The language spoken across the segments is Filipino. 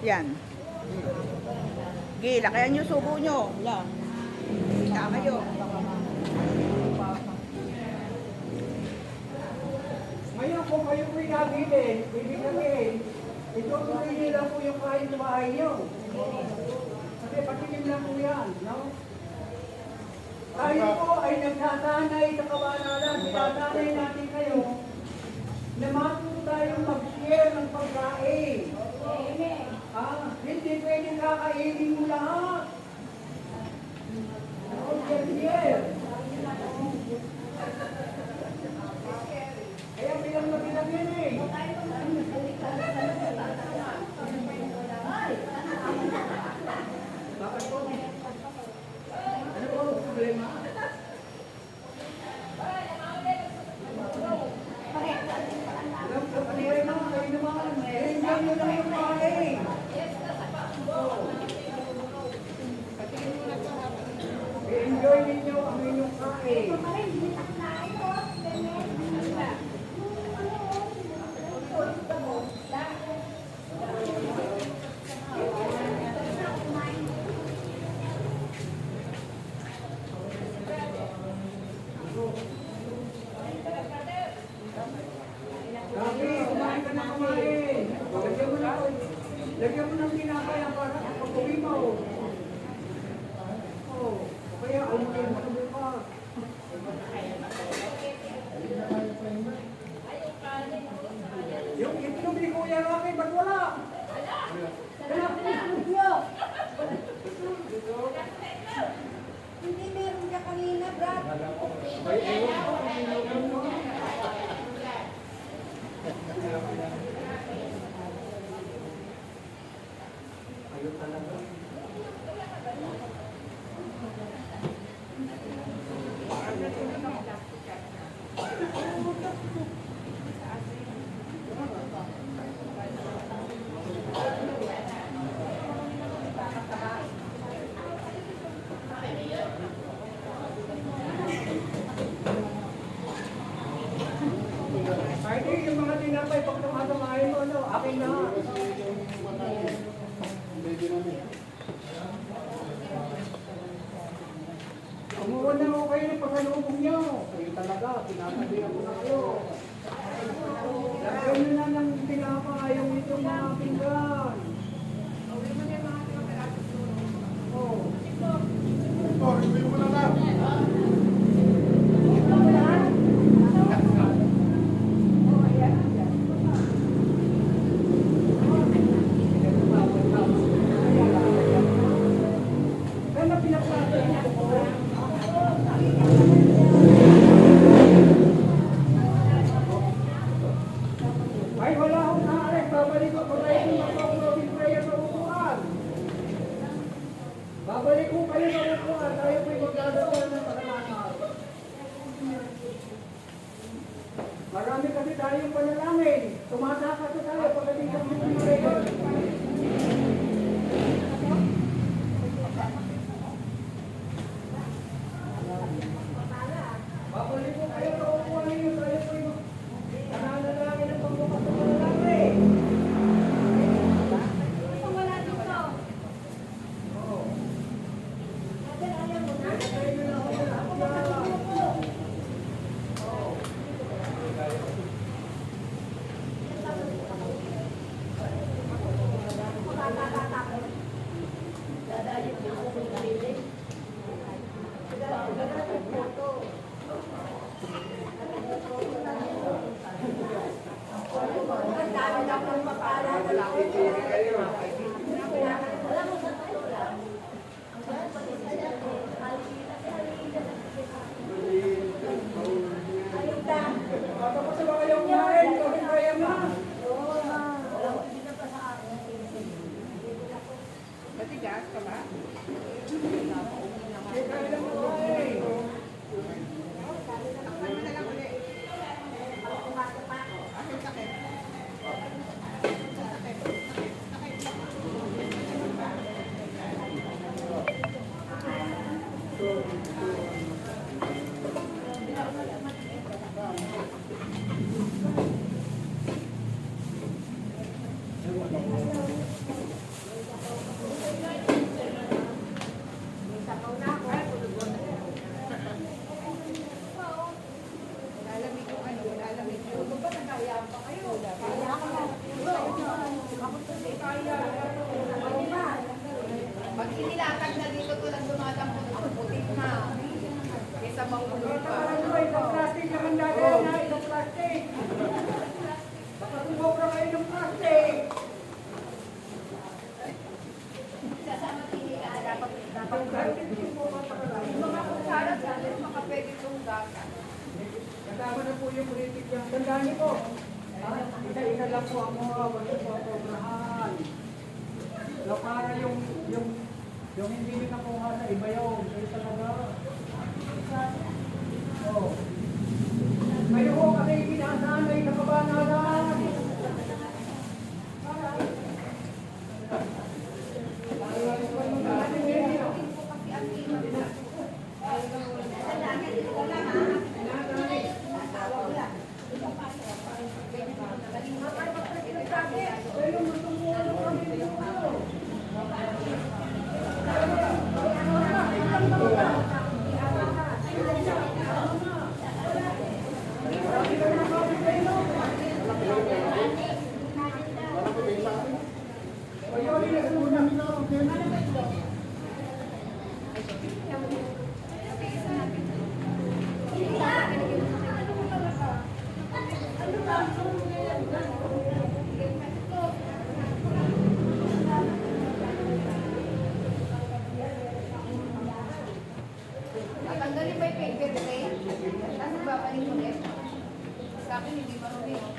Yan. Gila, kaya nyo subo nyo. Wala. Kita kayo. Ngayon kung kayo po'y nagilin, ibig sabihin, itutuloy niyo lang po yung kain sa bahay niyo. Kasi patikim lang po yan, no? Tayo po ay nagsasanay sa kabanalan, sinasanay natin kayo na matuto tayong mag-share ng pagkain. Hindi pwedeng kakainin mo lahat. Share. Kaya bilang na bilang yan eh. Bakit po? Ano po ang problema? Panirin naman, kayo naman. Enjoy nyo lang yung kain. I-enjoy ninyo ang inyong kain. Lagyan mo ng tinapay para pag-uwi mo. Oh, kaya almuin mo na bukas. Yung itlog ni Kuya Rocky, ba't wala? Hindi meron ka kanina, Brad. May ewan ko, inugan mo. Ayun talaga. Ay, yung mga tinapay, pag tumatamahin mo, ano, akin na. Umuwan na ako kayo ng pagkalubong niyo. Kayo talaga, tinatabihan ko na kayo. Lagyan nyo na ng tinapay, yung itong mga pinggan. Oh. Review mo na lang. Ay, wala akong naarik. Babalik ko kayo ng mga prayer sa upuan. Babalik ko kayo sa upuan. Tayo po'y magdadasal ng pagkakasal. Marami kasi tayong panalangin. Tumataka tayo pagdating sa mga prayer. Babalik ko kayo sa upuan ninyo. Tayo po'y nananalangin ng pagbukas sa panalangin. Wala dito. Oo. Brother, ayaw mo na. Tayo na ako sa upuan. Ang dami na akong mapala. Ayun na. Tapos sa mga yung kumain, kami kaya na. Matigas ka ba? Kaya kaya lang kumain. Takpan mo na lang ulit. Aking sakit. Sakit. Sakit. tandaan niyo po. Isa-isa lang po ako, wag niyo po ako unahan. So, para yung hindi nyo nakuha sa iba yun. Kayo talaga. Oh. Kayo po kasi ginasanay sa kabanalan. Tanggalin ba yung paper tray? Tapos babalik ulit. Sa akin hindi marunong.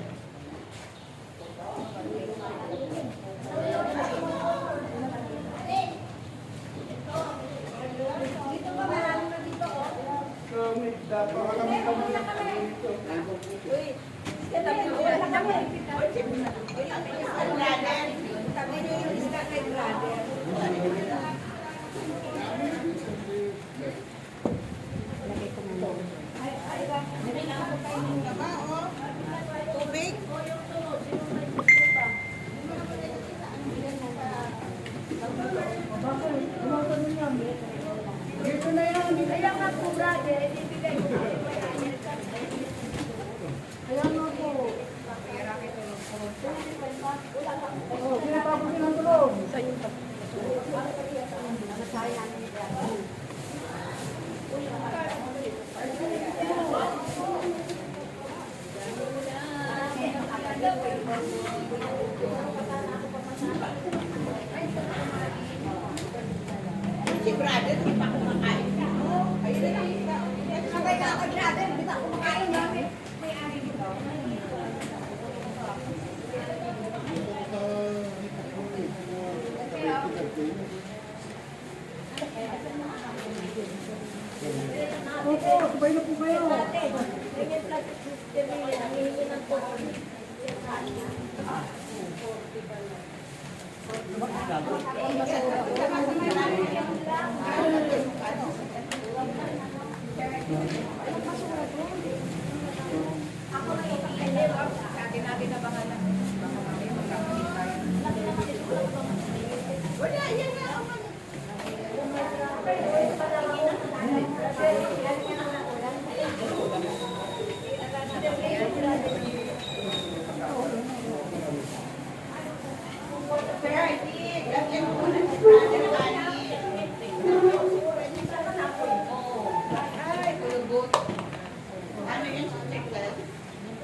Dito ba marami na dito? Uy, tabi mo ba kami? Tabi niyo yung isda kay brother. Tubig. Dito na yan. Kaya nga po brother, ibibigay ko kayo. Kaya nga po. Oh, sinatapos nyo ng tulong. Si brother, di pa kumakain. Ayun na lang. Sabay na ako brother, hindi ba kumakain namin? May ari dito. Opo, sabay na po kayo. Ganyan plastic system nila, nangihingi ng tulong. Wala, yan nga.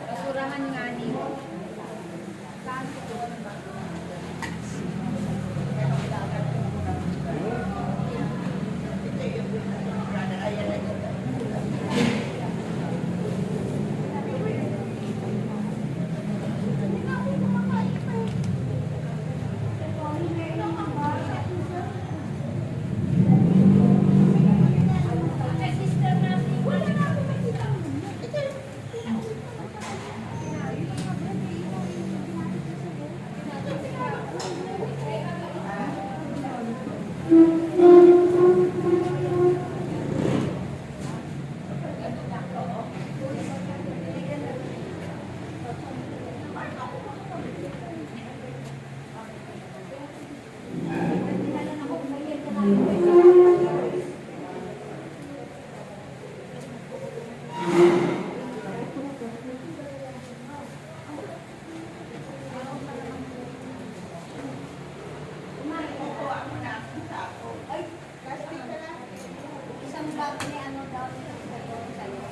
Basurahan nga ni. Isang bag ni ano daw sa'yo.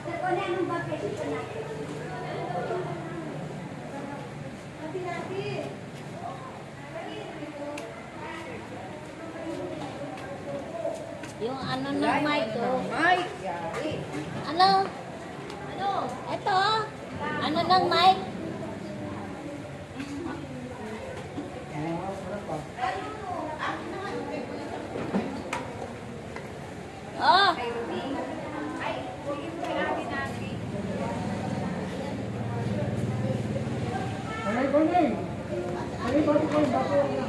Sir, kung anong bag kayo dito natin? Natin. Yung ano ng mic ko. Mike, yari. Ano? Ano? Ito. Ano ng mic? Oh, Kay Ruby. Ay, sige po kay Ate Nati. Alay, Bonnie! Alay, bago kayo, bago na.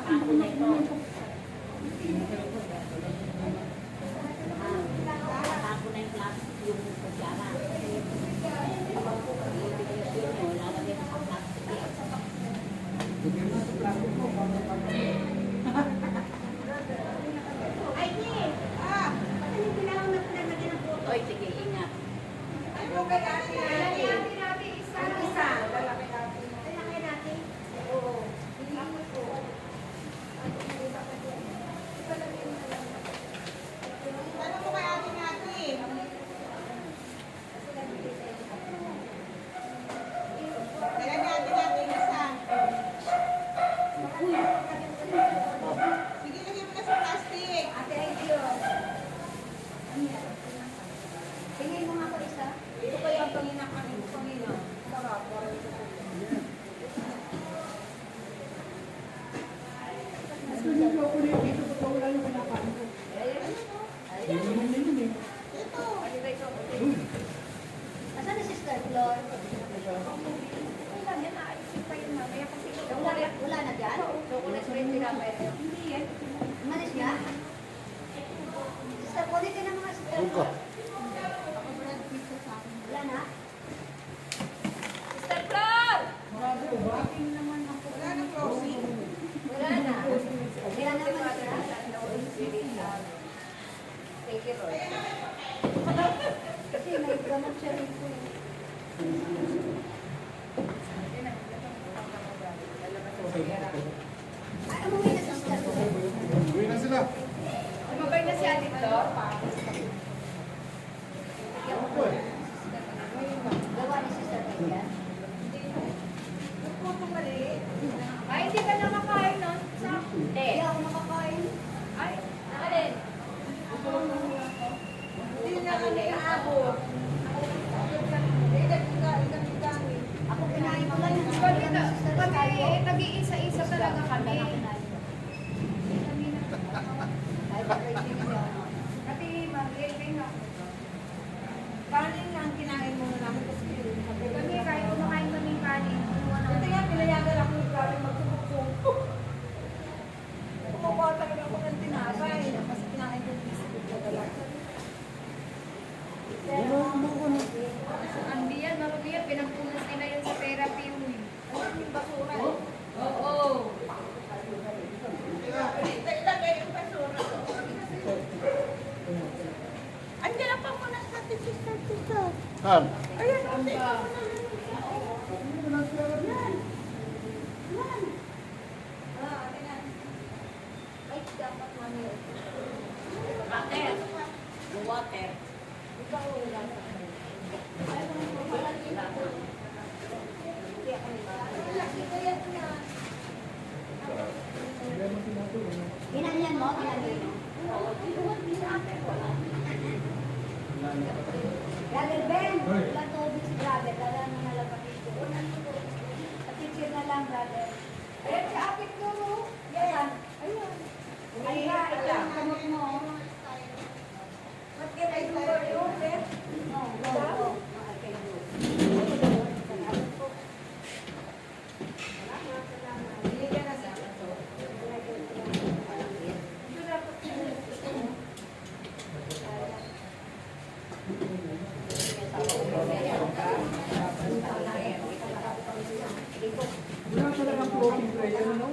ako na ito. Ako na yung plastic yung kutsara. Kapag po yun, lalagay mo sa plastic. Ay, Nick! Ah! Ano yung kailangan na pinamagyan ng photo? Oy, sige, ingat. Ano kay Ate Nati? Ate Nati, isa. Isa. Lalaki natin. Lalaki natin? Oo. Tanong mo kay Ate Nati. Kailan ni Ate Nati isa? Sige, lagyan mo na sa plastic. Ate Aideo. Tingin mo nga po isa. Ito pa yung panginakan ko kanina. Sarap. Mas nandito ako na dito, ba't wala yung kinakain ko? Yun naman na yun eh. Ito. Asan na si Sister Flor? Wala na, naisip pa yun mamaya kasi wala na dyan? Chocolate rin sila meron. Hindi yan. Umalis niya? Sister, kulit ka ng mga Sister Flor. Wala na? Sister Flor! Marami ko ba? Wala nang closing. Wala na. Wala naman siya. Take it all. Kasi may gamot siya rin po. Ay, umuwi na si Sister Flor. Uwi na sila. Umabay na si Ate Flor. Gawa ni Sister Flor yan. Ay, hindi ka na makain nun? Hindi ako makakain. Ay, nakalin. Hindi na kami naabot. Ako kinain ko lang yung gawa ni Sister Flor. Nag-iisa-isa talaga kami. Ay, pag-ibig niya. Pati mag-ibig na. Paano yung ang kinain mo na namin kasi Kami kahit kumakain kami kanin, kinuha ito namin. nga, pinayagan ako yung galing magsubok-subok. Kumukuha talaga ako ng tinapay. Kasi kinain ko yung biscuit na talaga. Ang diyan, marami yan, pinagpunas nila yan sa therapy. Yung basura. Oo. Ilagay yung basura. Andiyan na pa muna sa atin, sister, sister. Han. Ayan, ate. Ay, dapat mami. Water. Water. Ginanyan mo? Ginanyan mo? Brother Ben, wala tubig si brother. Dala na nalapat dito. Patitir na lang, brother. Ayan, si Apit ko, no? Yan. Ayun. Ay, ito ang kamot mo. What can I do for you, sir? No, go, go. I can do. Binigyan na sa akin. Wala talagang floating prayer, no?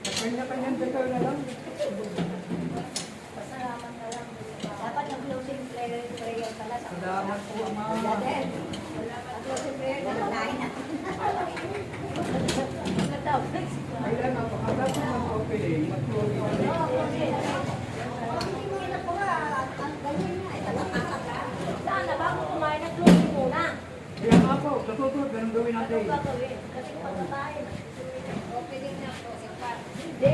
Kanya-kanyang dekal na lang. Pasalamat na lang. Dapat yung closing prayer pala sa Salamat po, Ama. brother. Ate Kailan ako, hanggang sa mag-opening, mag-closing na rin. Sana bago kumain ng closing muna. Kaya nga po, sa susunod, ganun gawin natin. Kasi pagkakain, opening na po. Hindi,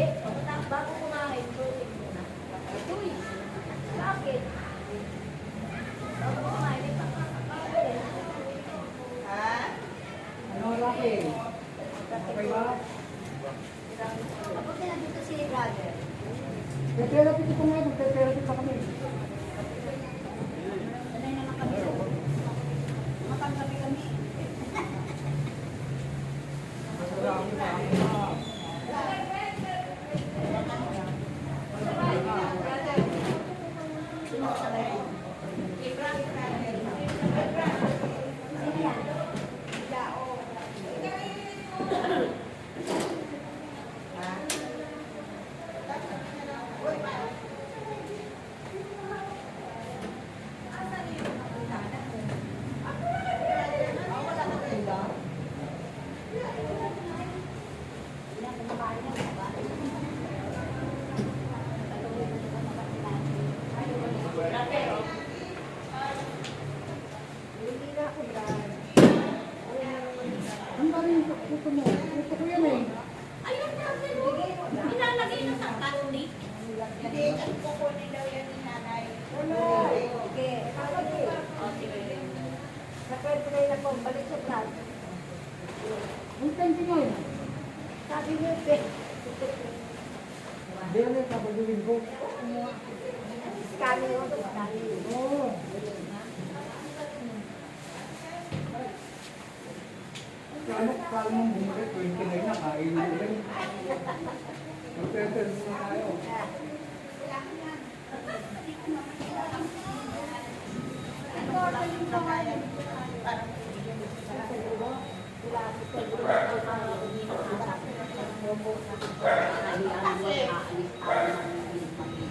bago kumain, closing muna. Uy, bakit? Bago kumain, may pagkakain. Ha? Ano, Rocky? Okay ba? Kapag nandito si brother, Mag-therapy ko nga, mag-therapy pa kami. sanay naman kami sa matanggabi kami. Masarami pa ako na. Ang dami yung puto mo. Puto ko yan eh. Ayun na, nilalagay na sa plastic. Hindi, ang kukunin daw yan ni nanay. Okay. O, sige. Nakwento na po, balik sa plan. Ang thank you yun. Sabi niyo, pe. Hindi yan eh, kapagulin ko. Scanning mo, scanning. Oo. Kala mong bumalik, 29 na, kain mo ulit. Mag-therapy muna tayo.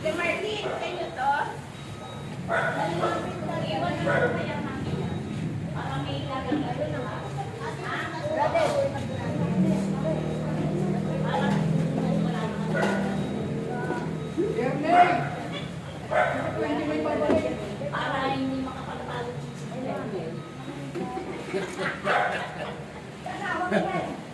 Si Marlene, kayo to? Yerling! Ito hindi may babalik. Para hindi makapagpalo. Kasama ko yan.